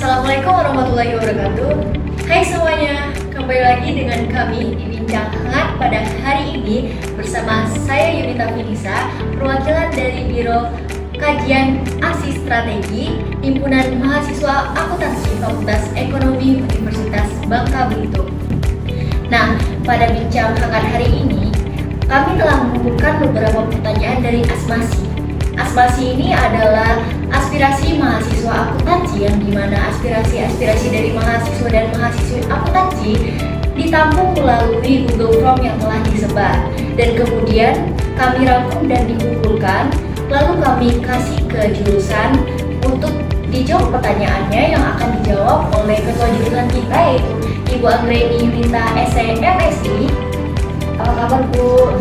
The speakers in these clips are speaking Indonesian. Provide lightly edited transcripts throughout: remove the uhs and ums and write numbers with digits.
Assalamualaikum warahmatullahi wabarakatuh. Hai semuanya, kembali lagi dengan kami di Bincang Hangat pada hari ini bersama saya Yunita Finisa, perwakilan dari Biro Kajian Aksi Strategi Himpunan Mahasiswa Akuntansi Fakultas Ekonomi Universitas Bangka Belitung. Nah, pada Bincang Hangat hari ini, kami telah mengumpulkan beberapa pertanyaan dari Asmasi. Asmasi ini adalah aspirasi mahasiswa akuntansi yang dimana aspirasi-aspirasi dari mahasiswa dan mahasiswi akuntansi ditampung melalui Google Form yang telah disebar dan kemudian kami rangkum dan dikumpulkan lalu kami kasih ke jurusan untuk dijawab pertanyaannya yang akan dijawab oleh ketua jurusan kita yaitu Ibu Anggreni Yunita SMSI. Apa kabar Bu?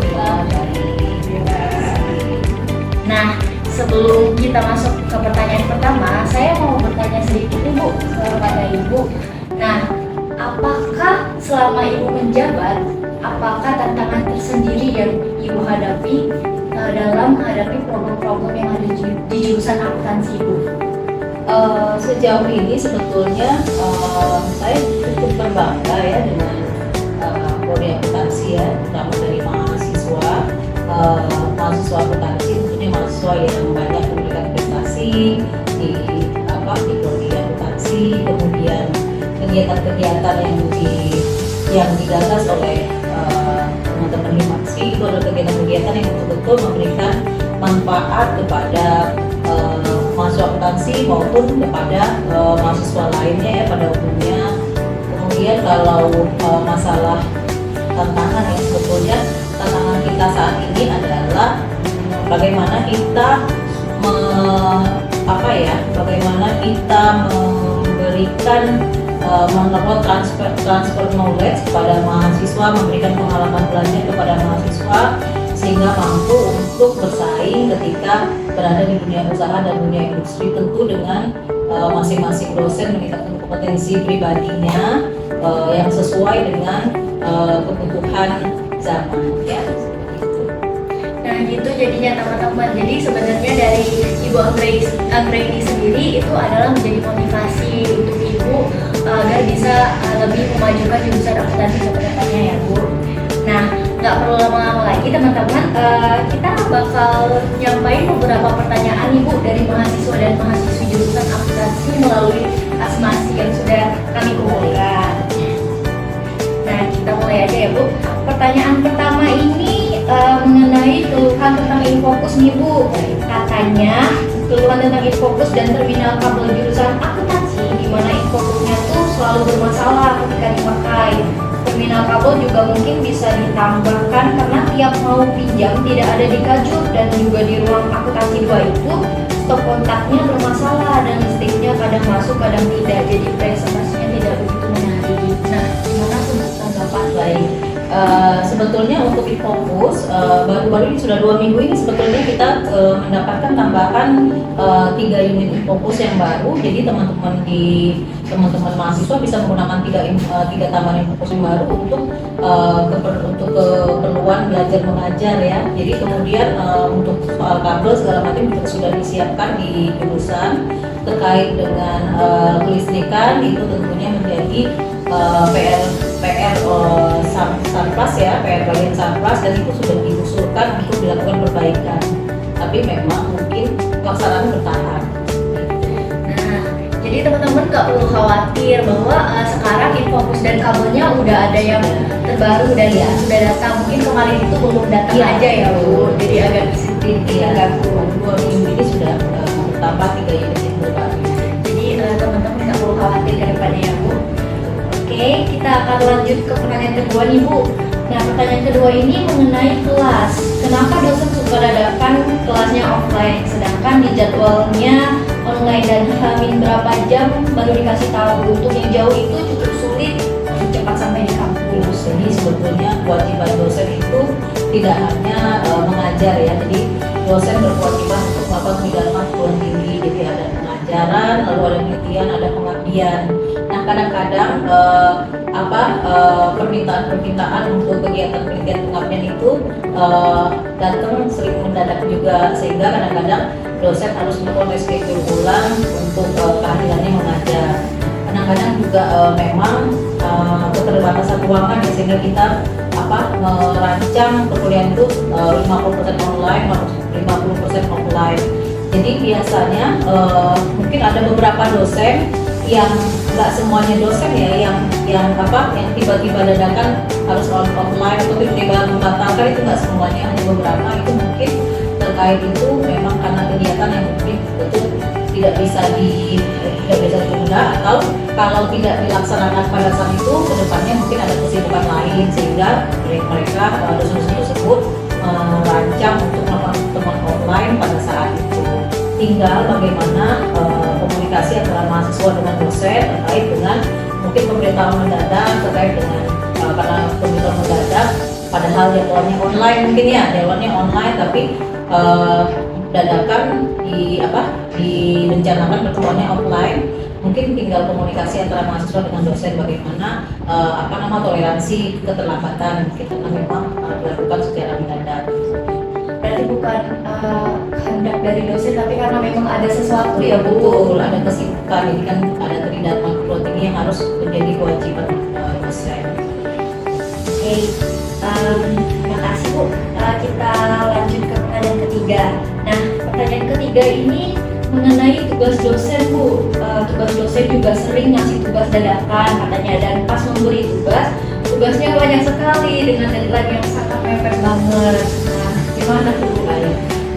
Nah, sebelum kita masuk ke pertanyaan pertama, saya mau bertanya sedikit Ibu kepada Ibu. Nah, apakah selama Ibu menjabat, apakah tantangan tersendiri yang Ibu hadapi dalam menghadapi problem-problem yang ada di jurusan akuntansi Ibu? Sejauh ini sebetulnya saya cukup berbangga ya dengan prodi akuntansi ya, terutama dari mahasiswa akuntansi, tentunya mahasiswa yang banyak memberikan prestasi di prodi akuntansi, kemudian kegiatan-kegiatan yang digagas oleh teman-teman Himaksi itu adalah kegiatan-kegiatan yang betul-betul memberikan manfaat kepada mahasiswa akuntansi maupun kepada mahasiswa lainnya ya pada umumnya. Kemudian kalau masalah tantangan yang sebetulnya tantangan kita saat ini adalah bagaimana kita memberikan transfer knowledge kepada mahasiswa, memberikan pengalaman belajar kepada mahasiswa sehingga mampu untuk bersaing ketika berada di dunia usaha dan dunia industri, tentu dengan masing-masing dosen meningkatkan kompetensi pribadinya yang sesuai dengan kebutuhan zaman ya. Nah gitu jadinya teman-teman. Jadi sebenarnya dari Ibu Anggreni sendiri itu adalah menjadi motivasi untuk Ibu agar bisa lebih memajukan jurusan akuntansi ke depannya ya Bu. Nah nggak perlu lama-lama lagi teman-teman, kita bakal nyampain beberapa pertanyaan Ibu dari mahasiswa dan mahasiswi jurusan akuntansi melalui Asmasi yang sudah kami kumpulkan. Nah kita mulai aja ya Bu. Pertanyaan pertama ini mengenai keluhan tentang Infocus nih Bu. Katanya keluhan tentang Infocus dan terminal kabel jurusan akuntansi di mana Infocusnya tuh selalu bermasalah ketika dipakai. Terminal kabel juga mungkin bisa ditambahkan karena tiap mau pinjam tidak ada di kajur dan juga di ruang akuntansi 2 itu stop kontaknya bermasalah dan listriknya kadang masuk kadang tidak, jadi presentasinya tidak begitu menarik. Nah, gimana tuh tanggapan? Baik, sebetulnya untuk Infocus baru-baru ini sudah 2 minggu ini sebetulnya kita mendapatkan tambahan 3 unit Infocus yang baru. Jadi teman-teman mahasiswa bisa menggunakan 3 tambahan Infocus yang baru untuk keperluan belajar mengajar ya. Jadi kemudian untuk soal kabel segala macam juga sudah disiapkan di jurusan. Terkait dengan kelistrikan itu tentunya menjadi PR Sarpras ya, PR bagian Sarpras, dan itu sudah diusulkan untuk dilakukan perbaikan. Tapi memang mungkin pelaksanaan bertahap. Nah, jadi teman-teman nggak perlu khawatir bahwa sekarang Infocus dan kabelnya udah ada yang terbaru dan sudah datang. Mungkin kemarin itu belum datang aja ya Bu. Jadi agak sedikit terganggu. 2 minggu ini sudah bertambah 3 unit yang terbaru. Jadi teman-teman nggak perlu khawatir ke depannya ya Bu. Oke, kita akan lanjut ke pertanyaan kedua nih Bu. Nah, pertanyaan kedua ini mengenai kelas. Kenapa dosen suka dadakan kelasnya offline, sedangkan di jadwalnya online dan hamin berapa jam baru dikasih tahu? Untuk yang jauh itu cukup sulit untuk cepat sampai di kampus. Jadi sebetulnya kewajiban dosen itu tidak hanya mengajar ya. Jadi dosen berkewajiban untuk melakukan pendalaman perguruan tinggi. Jadi ada pengajaran, lalu ada penelitian, ada pengabdian. Nah kadang-kadang permintaan untuk kegiatan penelitian pengabdian itu datang sering mendadak juga, sehingga kadang-kadang dosen harus melakukan reschedule ulang untuk kehadirannya mengajar. juga memang keterbatasan ruangan ya, sehingga kita merancang perkuliahan itu 50% online, 50% offline. Jadi biasanya mungkin ada beberapa dosen yang nggak semuanya dosen ya yang tiba-tiba dadakan harus offline atau tiba-tiba membatalkan, itu nggak semuanya, hanya beberapa. Itu mungkin terkait itu memang karena kegiatan yang mungkin betul tidak bisa ditunda, atau kalau tidak dilaksanakan pada saat itu, kedepannya mungkin ada kesibukan lain sehingga mereka dosen-dosen tersebut merancang untuk melakukan pertemuan online pada saat itu. Tinggal bagaimana komunikasi antara mahasiswa dengan dosen terkait dengan mungkin pemberitahuan mendadak terkait dengan karena pemberitahuan mendadak padahal jadwalnya online, mungkin ya jadwalnya online tapi dadakan direncanakan pertemuannya offline. Mungkin tinggal komunikasi antara mahasiswa dengan dosen bagaimana toleransi keterlambatan kita memang dilakukan secara mendadak. Berarti bukan kehendak dari dosen, tapi karena memang ada sesuatu ya Bu. Betul, ada kesibukan, jadi kan ada terindah perguruan tinggi yang harus menjadi kewajiban dosen. Oke, terima kasih Bu. Kita lanjut ke pertanyaan ketiga. Nah, pertanyaan ketiga ini mengenai tugas dosen Bu. Tugas dosen juga sering ngasih tugas dadakan katanya, dan pas memberi tugasnya banyak sekali dengan deadline yang sangat mepet banget. Nah, gimana tuh Bu?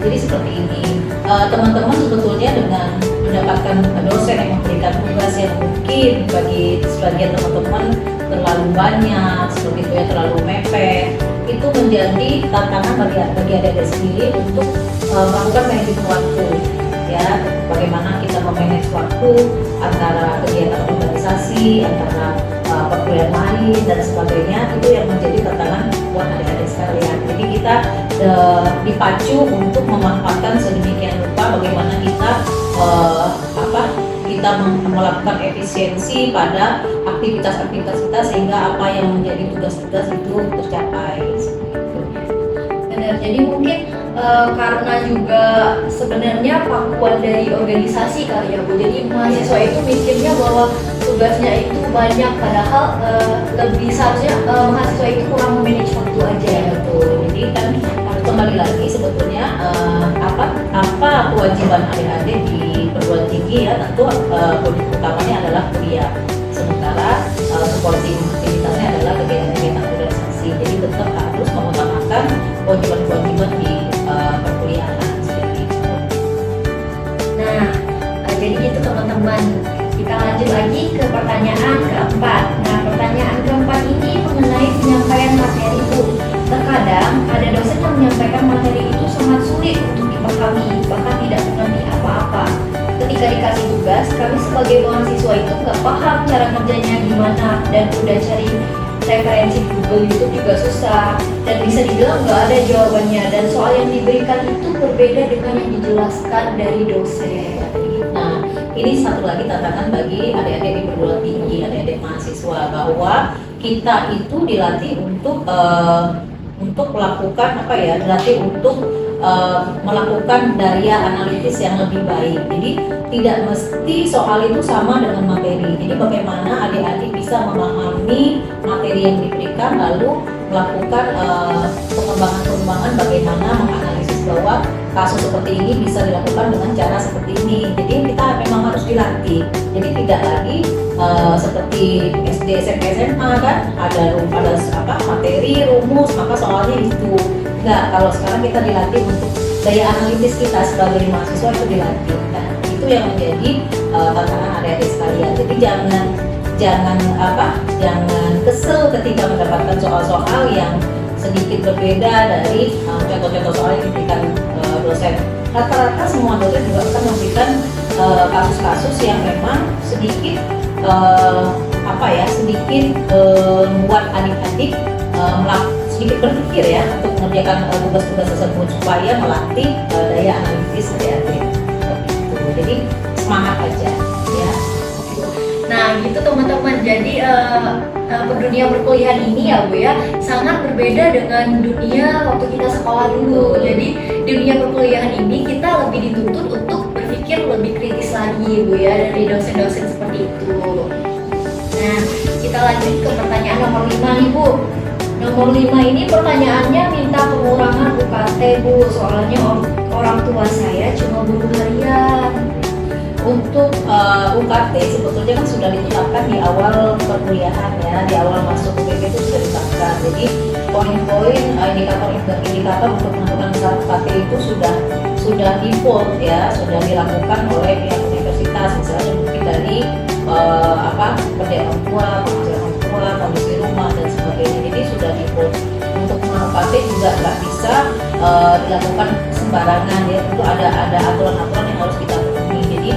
Jadi seperti ini, teman-teman sebetulnya dengan mendapatkan dosen yang memberikan tugas yang mungkin bagi sebagian teman-teman terlalu banyak, seperti itu ya, terlalu mepet, itu menjadi tantangan bagi adik-adik sendiri untuk melakukan manajemen waktu. Ya, bagaimana kita memanage waktu antara kegiatan organisasi, antara perkuliahan lain dan sebagainya, itu yang menjadi tantangan buat adik-adik sekalian. Jadi kita dipacu untuk memanfaatkan sedemikian rupa bagaimana kita melakukan efisiensi pada aktivitas-aktivitas kita sehingga apa yang menjadi tugas-tugas itu tercapai. Benar, jadi mungkin karena juga sebenarnya pakuan dari organisasi kali ya Bu. Jadi mahasiswa itu mikirnya bahwa tugasnya itu banyak, padahal lebih seharusnya mahasiswa itu kurang memanage waktu aja. Ya, betul. Jadi kan kembali lagi sebetulnya apa kewajiban adik-adik di perguruan tinggi ya, tentu utamanya adalah kuliah. Sementara supporting aktivitasnya adalah kegiatan-kegiatan organisasi. Jadi tetap harus mengutamakan kewajiban-kewajiban di perkuliahan seperti itu. Nah, jadi gitu teman-teman. Kita lanjut lagi ke pertanyaan keempat. Nah, pertanyaan keempat ini mengenai penyampaian materi Bu. Terkadang ada dosen yang menyampaikan materi itu sangat sulit untuk dipahami, bahkan tidak mengerti apa-apa. Ketika dikasih tugas, kami sebagai mahasiswa itu nggak paham cara kerjanya gimana, dan udah cari referensi Google, YouTube juga susah, dan bisa dibilang nggak ada jawabannya, dan soal yang diberikan itu berbeda dengan yang dijelaskan dari dosen. Nah, ini satu lagi tantangan bagi adik-adik di perguruan tinggi, adik-adik mahasiswa, bahwa kita itu dilatih untuk melakukan dilatih untuk melakukan daya analitis yang lebih baik. Jadi tidak mesti soal itu sama dengan materi. Jadi bagaimana adik-adik bisa memahami materi yang diberikan, lalu melakukan pengembangan bagaimana menganalisis bahwa kasus seperti ini bisa dilakukan dengan cara seperti ini. Jadi kita memang harus dilatih. Jadi tidak lagi seperti SD, SMP, SMA kan ada materi, rumus, maka soalnya itu. Enggak, kalau sekarang kita dilatih untuk daya analitis kita sebagai mahasiswa itu dilatih. Nah, itu yang menjadi tantangan adik-adik sekalian. Jadi jangan kesel ketika mendapatkan soal-soal yang sedikit berbeda dari contoh-contoh soal yang diberikan dosen. Rata-rata semua dosen juga akan memberikan kasus-kasus yang memang sedikit membuat adik-adik sedikit berpikir ya untuk mengerjakan tugas-tugas tersebut supaya melatih daya analitis adik-adik. Jadi semangat aja ya. Nah gitu teman-teman, jadi dunia perkuliahan ini ya Bu ya sangat berbeda dengan dunia waktu kita sekolah dulu. Jadi dunia perkuliahan ini kita lebih dituntut untuk berpikir lebih kritis lagi Bu ya, dari dosen-dosen seperti itu. lanjut ke pertanyaan nomor 5 nih Bu. Nomor 5 ini pertanyaannya minta pengurangan UKT Bu. Soalnya orang tua saya cuma buruh harian. Untuk UKT sebetulnya kan sudah ditetapkan di awal perkuliahan ya, di awal masuk UPT itu sudah ditetapkan. Jadi poin-poin indikator untuk menentukan besar UKT itu sudah default ya, sudah dilakukan oleh pihak universitas, misalnya mungkin dari kerja orang tua, penghasilan orang tua, kondisi rumah dan sebagainya. Jadi sudah default. Untuk UKT juga nggak bisa dilakukan sembarangan ya, itu ada aturan-aturan yang harus kita penuhi. Jadi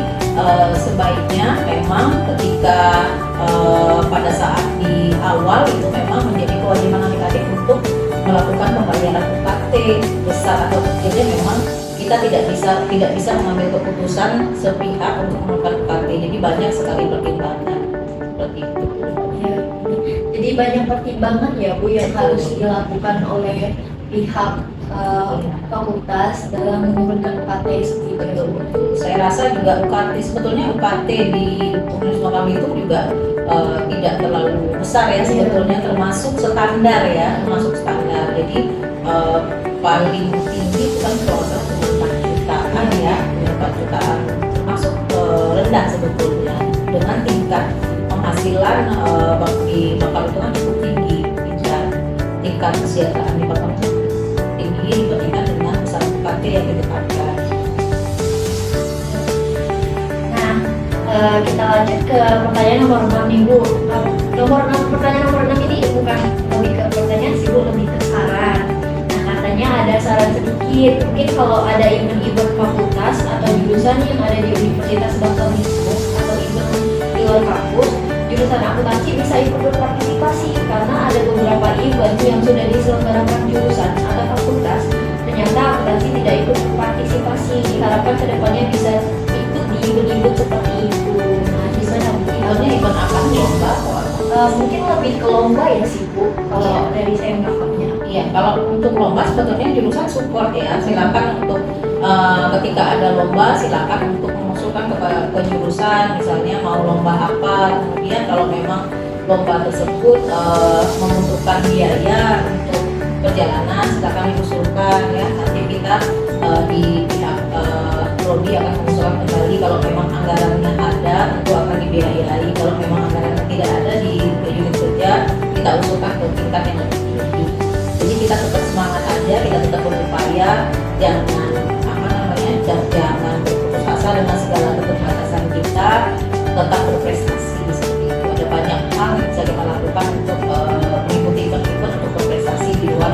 sebaiknya memang ketika pada saat di awal itu memang menjadi kewajiban adik-adik untuk melakukan pembayaran UKT besar atau kecilnya. Memang kita tidak bisa mengambil keputusan sepihak untuk melakukan UKT. Jadi banyak sekali pertimbangan seperti itu. Ya, jadi banyak pertimbangan ya Bu yang harus dilakukan oleh pihak fakultas dalam menurunkan UKT seperti itu. Betul. Saya rasa juga UKT, sebetulnya UKT di universitas kami itu juga tidak terlalu besar ya, sebetulnya termasuk standar ya, termasuk standar. Jadi paling tinggi itu kan kalau cuma 4 jutaan ya, 4 jutaan termasuk rendah sebetulnya, dengan tingkat penghasilan di bakal itu kan cukup tinggi, tingkat kesejahteraan di bakal itu tinggi dibandingkan dengan besar UKT yang ditetapkan. Kita lanjut ke pertanyaan nomor 6 nih Bu. Pertanyaan nomor 6 ini bukan lebih ke pertanyaan sih Bu, lebih ke saran. Nah katanya ada saran sedikit, mungkin kalau ada event-event fakultas atau jurusan yang ada di Universitas Bangka-Belitung atau event di luar kampus, jurusan akuntansi bisa ikut berpartisipasi karena ada beberapa event yang sudah diselenggarakan jurusan atau fakultas. Ternyata akuntansi tidak ikut berpartisipasi. Diharapkan kedepannya bisa ikut di event-event seperti itu. Nah, gimana Bu? Sebenarnya event apa nih, lomba atau apa? Mungkin lebih ke lomba ya sih Bu, kalau dari saya menangkapnya. Iya, kalau untuk lomba sebetulnya jurusan support ya. Silakan untuk ketika ada lomba silakan untuk mengusulkan ke jurusan, misalnya mau lomba apa. Kemudian kalau memang lomba tersebut membutuhkan biaya untuk perjalanan, silakan diusulkan ya. Nanti kita di pihak prodi akan mengusulkan kembali. Kalau memang anggarannya ada, tentu akan dibiayai. Kalau memang anggarannya tidak ada di unit kerja, kita usulkan ke tingkat yang lebih tinggi. Jadi kita tetap semangat aja, kita tetap berupaya, jangan jangan berputus asa dengan segala keterbatasan kita, tetap berprestasi seperti itu. Ada banyak hal yang bisa kita lakukan untuk mengikuti event-event untuk berprestasi di luar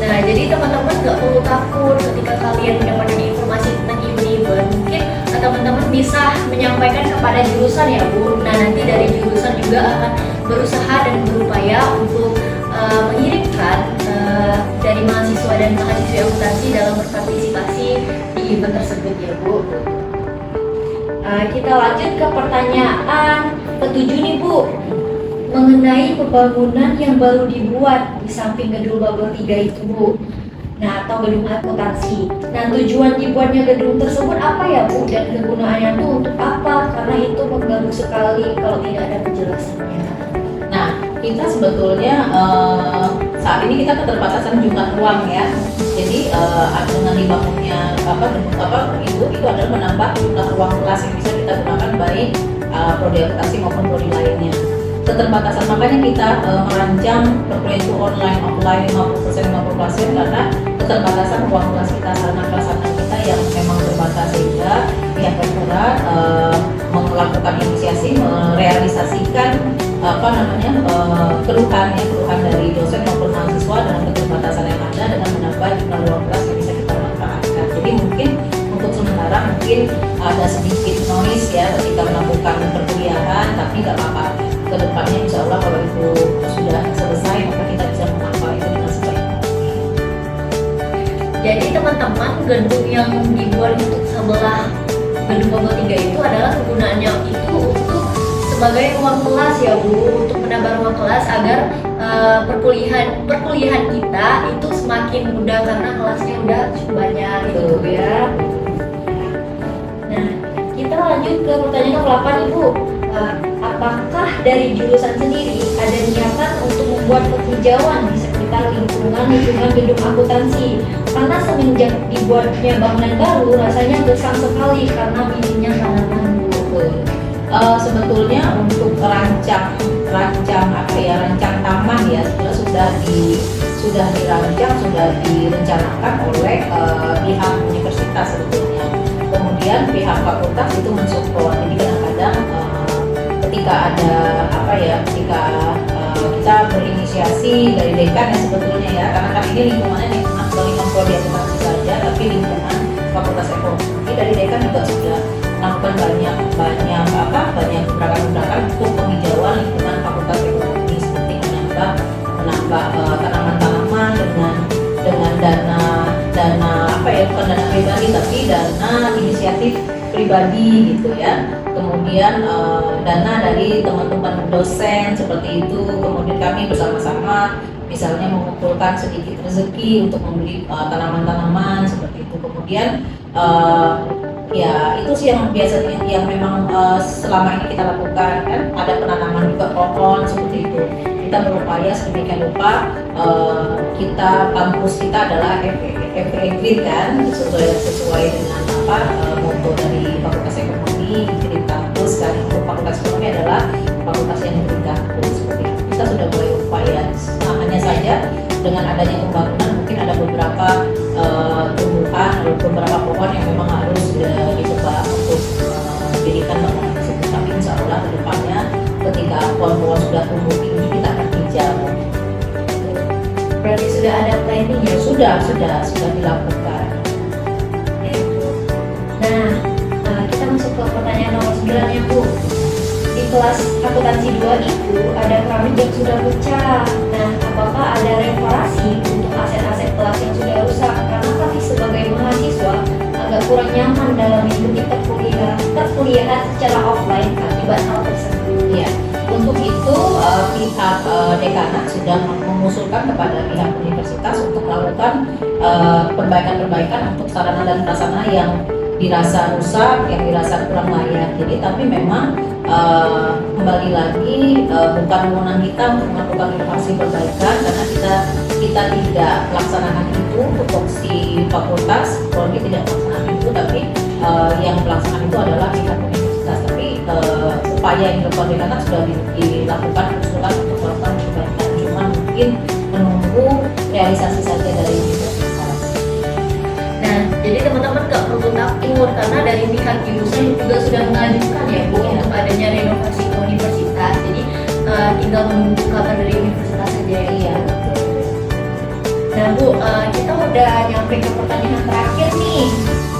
Nah, jadi teman-teman nggak perlu takut ketika kalian mendapatkan informasi tentang event-event. Mungkin teman-teman bisa menyampaikan kepada jurusan ya Bu. Nah, nanti dari jurusan juga akan berusaha dan berupaya untuk mengirimkan dari mahasiswa dan mahasiswi akuntansi dalam berpartisipasi di event tersebut ya Bu. Kita lanjut ke pertanyaan ke-7 nih Bu, mengenai pembangunan yang baru dibuat di samping gedung Babel 3 itu Bu. Nah, atau gedung akuntansi. Nah, tujuan dibuatnya gedung tersebut apa ya Bu, dan kegunaannya itu untuk apa? Karena itu mengganggu sekali kalau tidak ada penjelasannya. Nah, kita sebetulnya saat ini kita keterbatasan jumlah ruang ya. Jadi dengan dibangunnya itu adalah menambah jumlah ruang kelas yang bisa kita gunakan baik prodi akuntansi maupun prodi lainnya. Keterbatasan makanya kita merancang perkuliahan itu online, offline 50% karena keterbatasan ruang kelas kita, sarana kita yang memang terbatas, sehingga pihak rektorat melakukan inisiasi merealisasikan keluhan dari dosen maupun mahasiswa dengan keterbatasan yang ada dengan menambah jumlah ruang kelas yang bisa kita manfaatkan. Jadi mungkin untuk sementara ada sedikit noise ya ketika melakukan perkuliahan, tapi nggak apa-apa. Kedepannya insya Allah kalau itu sudah selesai maka kita bisa memanfaatkan itu dengan sebaik-baiknya. Jadi teman-teman, gedung yang dibuat untuk sebelah gedung Babel 3 itu adalah kegunaannya itu untuk sebagai ruang kelas ya Bu, untuk menambah ruang kelas agar perkuliahan kita itu semakin mudah karena kelasnya udah cukup banyak gitu ya. Nah, kita lanjut ke pertanyaan ke-8 nih Bu. Apakah dari jurusan sendiri ada niatan untuk membuat penghijauan di sekitar lingkungan gedung akuntansi? Karena semenjak dibuatnya bangunan baru rasanya gersang sekali karena minimnya tanaman Bu. Betul. Sebetulnya untuk rancang taman ya sudah dirancang, sudah direncanakan oleh pihak universitas sebetulnya. Kemudian pihak fakultas itu mensupport. Jadi kadang-kadang ketika kita berinisiasi dari dekan ya sebetulnya ya, karena kan ini lingkungannya lingkungan prodi akuntansi saja, tapi lingkungan fakultas ekonomi dari dekan juga sudah melakukan banyak gerakan untuk penghijauan lingkungan fakultas ekonomi, seperti menambah tanaman-tanaman dengan dana bukan dana pribadi tapi dana inisiatif pribadi gitu ya. Kemudian dana dari teman-teman dosen seperti itu. Kemudian kami bersama-sama misalnya mengumpulkan sedikit rezeki untuk membeli tanaman-tanaman seperti itu. Kemudian ya itu sih yang biasanya yang memang selama ini kita lakukan kan, ada penanaman juga pohon seperti itu. Kita berupaya sedemikian rupa kampus kita adalah FE kan, sesuai dengan motto dari Fakultas Ekonomi, Green Campus kan. Untuk Fakultas Ekonomi adalah fakultas yang Green Campus seperti itu. Kita sudah mulai upaya. Nah, hanya saja dengan adanya pembangunan mungkin ada beberapa tumbuhan atau beberapa pohon yang memang harus ditebang untuk didirikan bangunan tersebut. Tapi insya Allah ke depannya ketika pohon-pohon sudah tumbuh tinggi kita akan hijau. Berarti sudah ada planning ya? Sudah dilakukan. Nah, kita masuk ke pertanyaan nomor 9 ya Bu. Di kelas akuntansi 2 itu ada keramik yang sudah pecah. Nah, apakah ada reparasi untuk aset-aset kelas yang sudah rusak? Karena kami sebagai mahasiswa agak kurang nyaman dalam mengikuti perkuliahan secara offline akibat hal tersebut. Ya, untuk itu pihak dekanat sudah mengusulkan kepada pihak universitas untuk melakukan perbaikan-perbaikan untuk sarana dan prasarana yang dirasa rusak, yang dirasa kurang layak. Jadi tapi memang kembali lagi bukan wewenang kita untuk melakukan inovasi perbaikan, karena kita tidak melaksanakan itu untuk si fakultas, prodi tidak melaksanakan itu, tapi yang melaksanakan itu adalah pihak universitas. Tapi upaya yang dilakukan dekanat sudah dilakukan usulan untuk melakukan perbaikan, cuma mungkin menunggu realisasi saja dari universitas. Nah, jadi teman-teman gak perlu takut karena dari pihak jurusan juga sudah mengajukan ya Bu untuk adanya renovasi ke universitas. Jadi tinggal menunggu kabar dari universitas saja ya. Nah Bu, kita udah nyampe ke pertanyaan terakhir nih.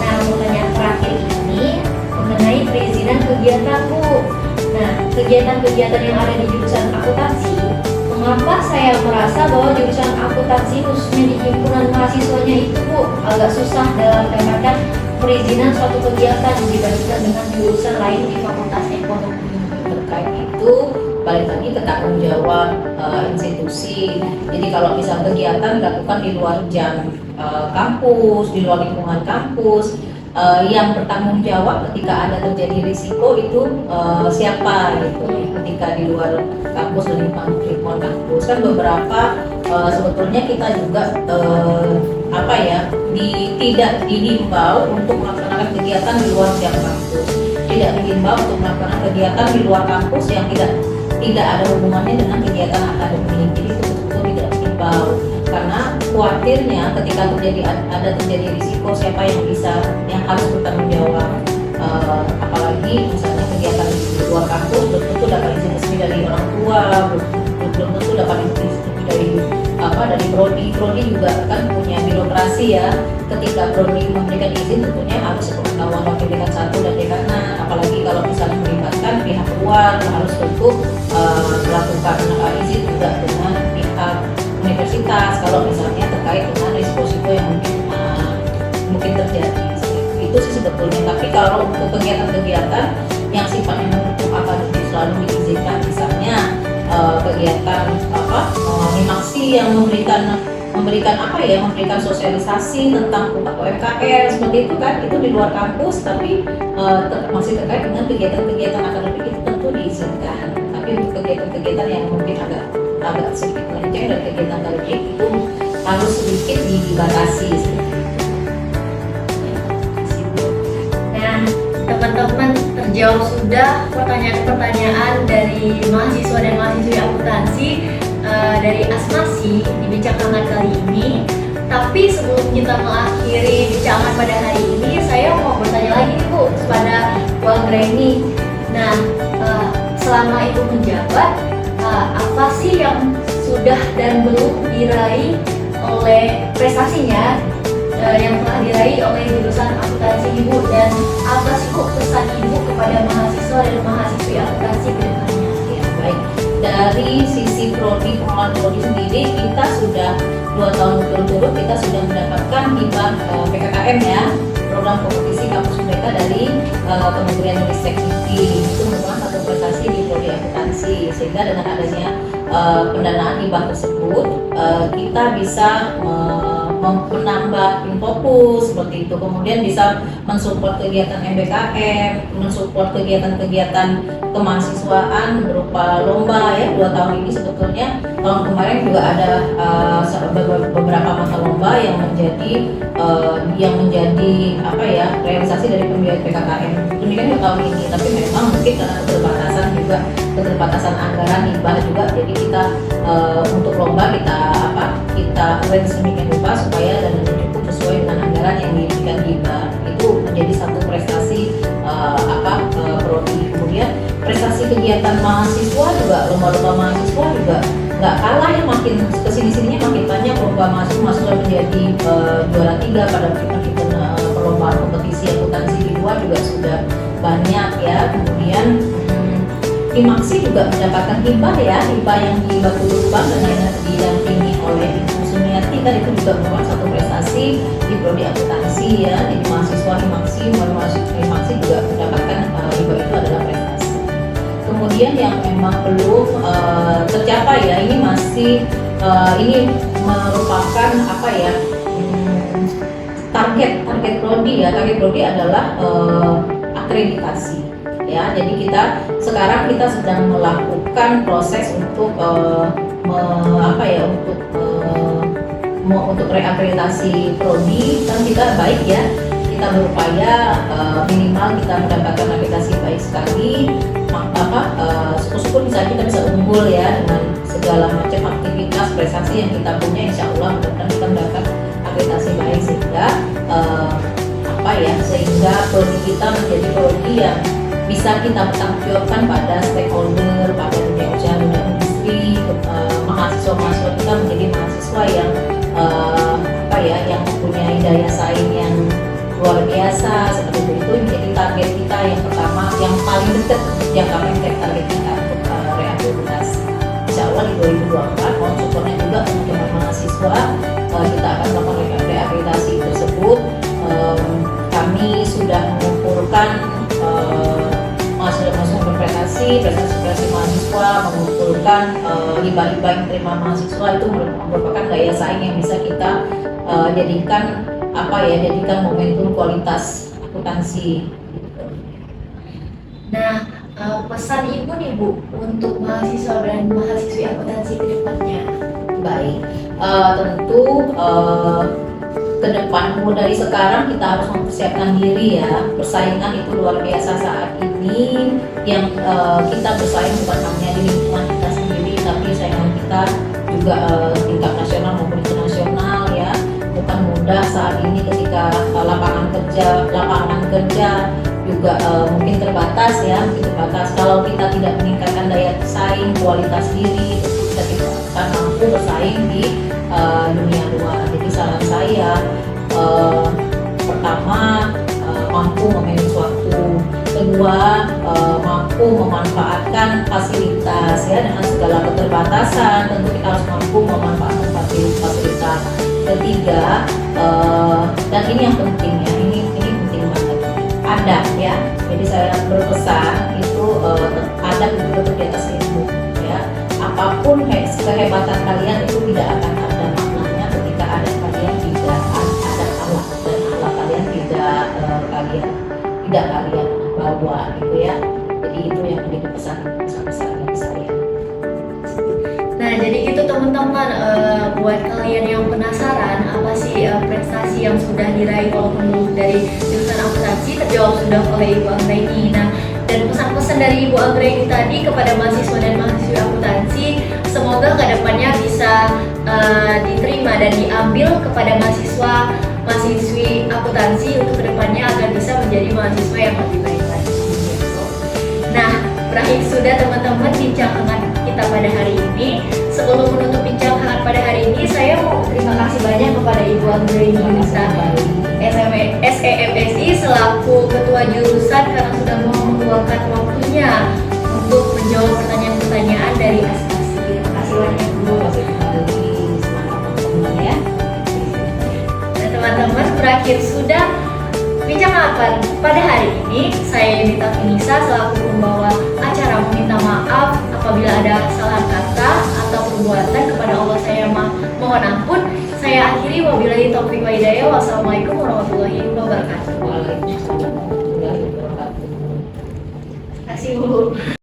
Nah, pertanyaan terakhir ini mengenai perizinan kegiatan Bu. Nah, kegiatan-kegiatan yang ada di jurusan akuntansi, mengapa saya merasa bahwa jurusan akuntansi khususnya di himpunan mahasiswanya itu Bu agak susah dalam mendapatkan perizinan suatu kegiatan dibandingkan dengan jurusan lain di Fakultas Ekonomi? Terkait itu balik lagi ke tanggung jawab institusi. Jadi kalau misal kegiatan dilakukan di luar jam kampus, di luar lingkungan kampus, yang bertanggung jawab ketika ada terjadi risiko itu siapa gitu. Ketika di luar kampus dan lingkungan kampus kan beberapa sebetulnya kita juga tidak dihimbau untuk melaksanakan kegiatan di luar jam kampus, tidak dihimbau untuk melaksanakan kegiatan di luar kampus yang tidak ada hubungannya dengan kegiatan akademik. Jadi itu betul tidak dihimbau, karena khawatirnya ketika terjadi risiko siapa yang harus bertanggung jawab. Apalagi misalnya kegiatan di luar kampus belum tentu dapat izin resmi dari orang tua, belum tentu dapat izin resmi dari prodi juga kan punya birokrasi ya. Ketika prodi memberikan izin tentunya harus sepengetahuan wakil dekan 1 dan dekanat. Apalagi kalau misalnya melibatkan pihak luar, harus tentu melakukan izin juga dengan pihak universitas kalau misalnya terkait dengan risiko yang mungkin terjadi. Itu sih sebetulnya. Tapi kalau untuk kegiatan-kegiatan yang sifatnya mendukung akademik selalu diizinkan, misalnya kegiatan memaksi yang memberikan memberikan apa ya, memberikan sosialisasi tentang UMKM seperti itu kan, itu di luar kampus tapi masih terkait dengan kegiatan-kegiatan akademik itu tentu diizinkan, tapi untuk kegiatan-kegiatan yang mungkin agak sedikit melenceng dari kegiatan akademik itu harus sedikit dibatasi. Nah, teman-teman, terjawab sudah pertanyaan-pertanyaan dari mahasiswa dan mahasiswi akuntansi dari Asmasi di Bincang Hangat kali ini. Tapi sebelum kita mengakhiri bincang pada hari ini, saya mau bertanya lagi nih Bu kepada Bu Anggraini. Nah, selama Ibu menjabat, apa sih yang sudah dan belum diraih oleh prestasinya yang telah diraih oleh jurusan akuntansi Ibu, dan apa sih kok pesan Ibu kepada mahasiswa dan mahasiswi akuntansi ke depannya? Ya, baik. Dari sisi prodi, pengelolaan prodi sendiri, kita sudah 2 tahun berturut-turut kita sudah mendapatkan hibah PKKM ya, program kompetisi kampus mereka dari Kementerian Ristek Dikti. Itu merupakan satu prestasi di prodi akuntansi, sehingga dengan adanya pendanaan hibah tersebut kita bisa menambah fokus seperti itu, kemudian bisa mensupport kegiatan MBKM, mensupport kegiatan-kegiatan kemahasiswaan berupa lomba ya. 2 tahun ini sebetulnya, tahun kemarin juga ada beberapa mata lomba yang menjadi apa ya, realisasi dari pembiayaan PKKM. Demikian juga tahun ini, tapi memang mungkin karena keterbatasan anggaran hibah juga, jadi kita untuk lomba kita arrange sedemikian rupa supaya dana cukup sesuai dengan anggaran yang diberikan hibah. Itu menjadi satu prestasi prodi. Kemudian prestasi kegiatan mahasiswa juga, lomba-lomba mahasiswa juga nggak kalah ya, makin kesini-sininya makin banyak lomba mahasiswa menjadi juara 3 pada perlombaan kompetisi akuntansi di luar juga sudah banyak ya. Kemudian Himaksi juga mendapatkan hibah ya, hibah yang di Batu Lubang dan yang didampingi oleh Ibu Sumiati kan, itu juga merupakan satu prestasi di prodi akuntansi ya. Jadi mahasiswa Himaksi juga mendapatkan hibah, itu adalah prestasi. Kemudian yang memang belum tercapai ya, ini masih ini merupakan apa ya, target prodi ya. Target prodi adalah akreditasi ya. Jadi sekarang kita sedang melakukan proses untuk untuk reakreditasi prodi. Kan kita baik ya, kita berupaya minimal kita mendapatkan akreditasi baik sekali. Syukur-syukur kita bisa unggul ya dengan segala macam aktivitas prestasi yang kita punya. Insya Allah mudah-mudahan kita mendapat akreditasi baik sehingga prodi kita menjadi prodi yang bisa kita bertanggung pada stakeholder, pada dunia usaha, dunia industri. Mahasiswa-mahasiswa kita menjadi mahasiswa yang yang mempunyai daya saing yang luar biasa seperti itu. Menjadi target kita yang pertama, yang paling dekat jangka pendek, target kita untuk reakreditasi. Insya Allah di 2024 mohon supportnya juga teman-teman mahasiswa, kita akan melakukan reakreditasi tersebut. Kami sudah mengumpulkan mahasiswa berprestasi mahasiswa, mengumpulkan hibah-hibah yang terima mahasiswa. Itu merupakan daya saing yang bisa kita jadikan momentum kualitas akuntansi. Nah, pesan Ibu nih Bu untuk mahasiswa dan mahasiswi akuntansi ke depannya. Baik, tentu ke depan dari sekarang kita harus mempersiapkan diri ya. Persaingan itu luar biasa saat ini. Yang kita bersaing bukan hanya di lingkungan kita sendiri, tapi saingan kita juga tingkat nasional maupun internasional ya. Bukan mudah saat ini ketika lapangan kerja juga mungkin terbatas ya, Kalau kita tidak meningkatkan daya saing, kualitas diri, kita tidak akan mampu bersaing di dunia luar. Jadi saran saya, pertama, mampu memanage waktu. Kedua, mampu memanfaatkan fasilitas ya, dengan segala keterbatasan. Tentu kita harus mampu memanfaatkan fasilitas. Ketiga, dan ini yang penting ya, ini penting banget, adab ya. Jadi saya berpesan itu adab itu di atas ilmu ya. Apapun kehebatan kalian itu tidak akan ada maknanya ketika gitu ya. Jadi itu yang menjadi pesan dari saya. Nah, jadi gitu teman-teman, buat kalian yang penasaran apa sih prestasi yang sudah diraih walaupun belum dari jurusan akuntansi, terjawab sudah oleh Ibu Anggraini. Nah, dan pesan-pesan dari Ibu Anggraini tadi kepada mahasiswa dan mahasiswi akuntansi, semoga kedepannya bisa diterima dan diambil kepada mahasiswi akuntansi untuk kedepannya agar bisa menjadi mahasiswa yang lebih baik lagi. Nah, berakhir sudah teman-teman bincang hangat kita pada hari ini. Sebelum menutup bincang hangat pada hari ini, saya mau terima kasih banyak kepada Ibu Anggraini SEMSI selaku Ketua Jurusan karena sudah mau mengeluarkan waktunya untuk menjawab pertanyaan-pertanyaan dari aspirasi. Terima kasih banyak Bu. Semangat teman-teman ya. Dan teman-teman, berakhir sudah bincang hangat pada hari ini. Saya Yudita Finisa selaku pembawa acara meminta maaf apabila ada salah kata atau perbuatan kepada Allah saya mohon ampun. Saya akhiri, wabillahi taufiq wa hidayah. Wassalamualaikum warahmatullahi wabarakatuh. Waalaikumsalam warahmatullahi wabarakatuh. Terima kasih Bu.